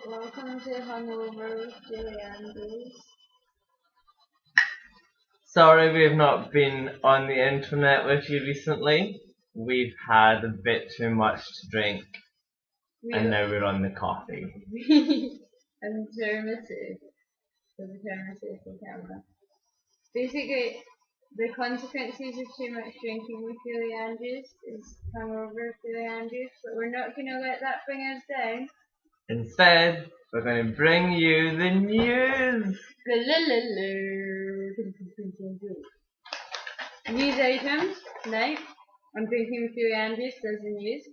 Welcome to Hungover with Julianne. Sorry we've not been on the internet with you recently. We've had a bit too much to drink and now we're on the coffee. I'm dermative. The camera. Basically, the consequences of too much drinking with Julie Andrews is hungover with Julie Andrews, but we're not going to let that bring us down. Instead, we're going to bring you the news. News items. Now, I'm drinking with Julie Andrews does the news.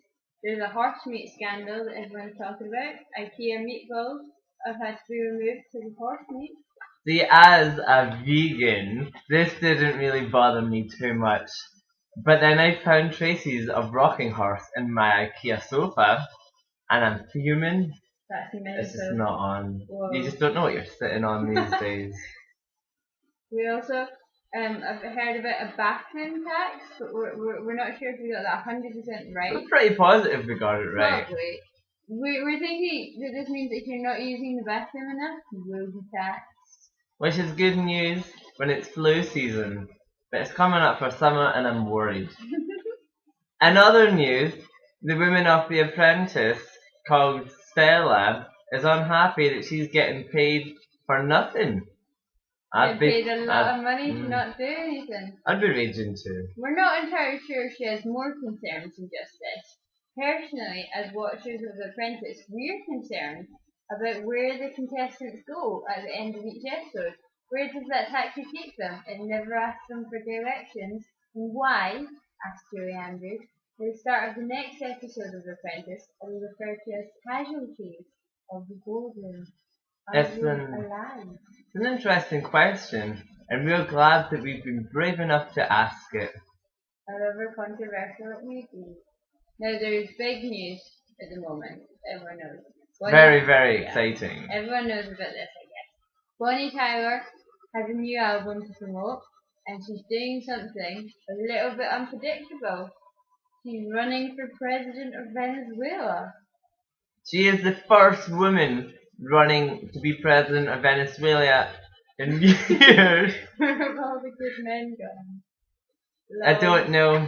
There's a horse meat scandal that everyone's talking about. IKEA meatballs have had to be removed because of horse meat. See, as a vegan, this didn't really bother me too much. But then I found traces of rocking horse in my IKEA sofa, and I'm fuming. That's It's just not on. Whoa. You just don't know what you're sitting on these days. We also I've heard about a bathroom tax, but we're not sure if we got that 100% right. We're pretty positive we got it right. Probably. We're thinking that this means if you're not using the bathroom enough, you will be taxed. Which is good news when it's flu season, but it's coming up for summer and I'm worried. In other news, the woman of The Apprentice, called Stella, is unhappy that she's getting paid for nothing. I'd paid a lot of money to not do anything. I'd be raging too. We're not entirely sure she has more concerns than just this. Personally, as watchers of The Apprentice, we're concerned about where the contestants go at the end of each episode. Where does that taxi take them? It never asks them for directions. And why, asked Julie Andrews, at the start of the next episode of The Apprentice, are they referred to as casualties of the boardroom? It's an interesting question, and we're glad that we've been brave enough to ask it. However controversial it may be. Now there's big news at the moment, everyone knows. Very exciting. Everyone knows about this, I guess. Bonnie Tyler has a new album to promote, and she's doing something a little bit unpredictable. She's running for president of Venezuela. She is the first woman running to be president of Venezuela in years. Where have all the good men gone? I don't know,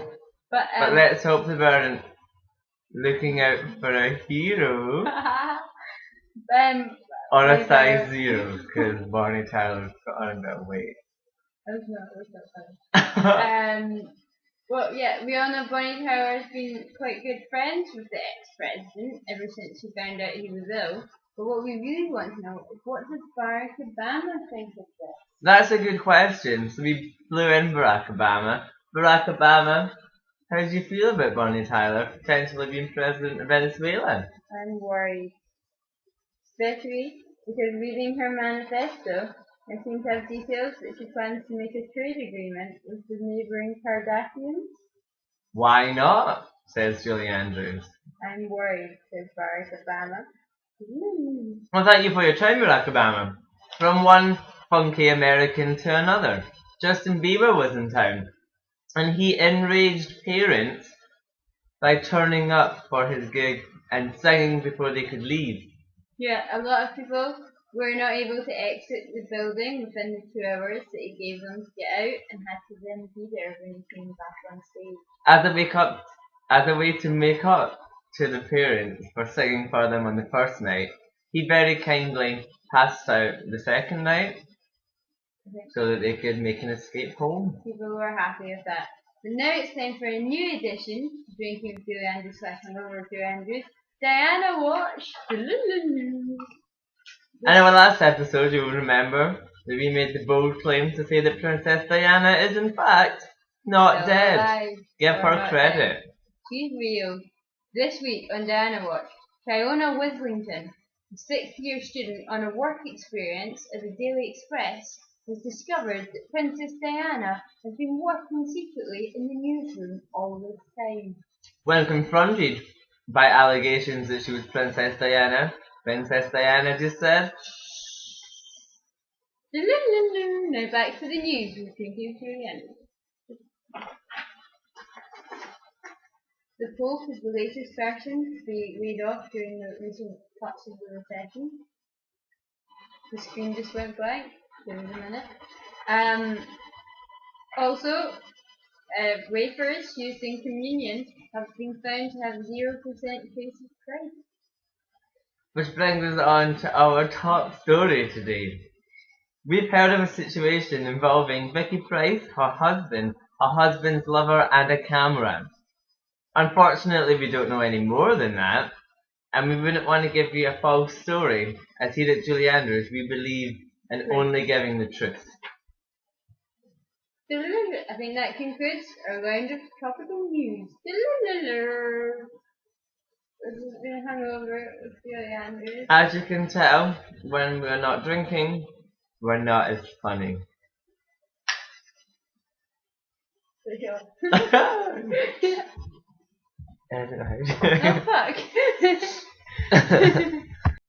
but let's hope they weren't looking out for a hero. Or a size 0, because Bonnie Tyler's got on a bit of weight. That's not funny. Well, yeah, we all know Bonnie Tyler has been quite good friends with the ex-president ever since she found out he was ill. But what we really want to know is, what does Barack Obama think of this? That's a good question. So we flew in Barack Obama. Barack Obama, how do you feel about Bonnie Tyler potentially being president of Venezuela? I'm worried. Especially because reading her manifesto, I seem to have details that she plans to make a trade agreement with the neighbouring Kardashians. Why not? Says Julie Andrews. I'm worried, says Barack Obama. Well, thank you for your time, Barack Obama. From one funky American to another. Justin Bieber was in town, and he enraged parents by turning up for his gig and singing before they could leave. Yeah, a lot of people were not able to exit the building within the 2 hours that he gave them to get out, and had to then be there when he came back on stage. As a way to make up to the parents for singing for them on the first night, he very kindly passed out the second night so that they could make an escape home. People were happy with that. But now it's time for a new edition to Drinking with Julie Andrews /Hungover with Julie Andrews. Diana Watch. And in our last episode, you will remember that we made the bold claim to say that Princess Diana is in fact not dead. Alive. Give her credit. Dead. She's real. This week on Diana Watch, Triona Wislington, a 6th-year student on a work experience at the Daily Express, has discovered that Princess Diana has been working secretly in the newsroom all this time. When confronted by allegations that she was Princess Diana just said, Now back to the news with Drinking with Julie Andrews. The Pope is the latest person to be laid off during the recent cuts of the recession. The screen just went blank. Give it a minute. Also, wafers used in communion have been found to have 0% trace of Christ. Which brings us on to our top story today. We've heard of a situation involving Vicky Price, her husband's lover, and a camera. Unfortunately, we don't know any more than that, and we wouldn't want to give you a false story, as here at Julie Andrews we believe in only giving the truth. I think that concludes our round of topical news. This has been Hungover with Julie Andrews. As you can tell, when we're not drinking, we're not as funny. Oh fuck.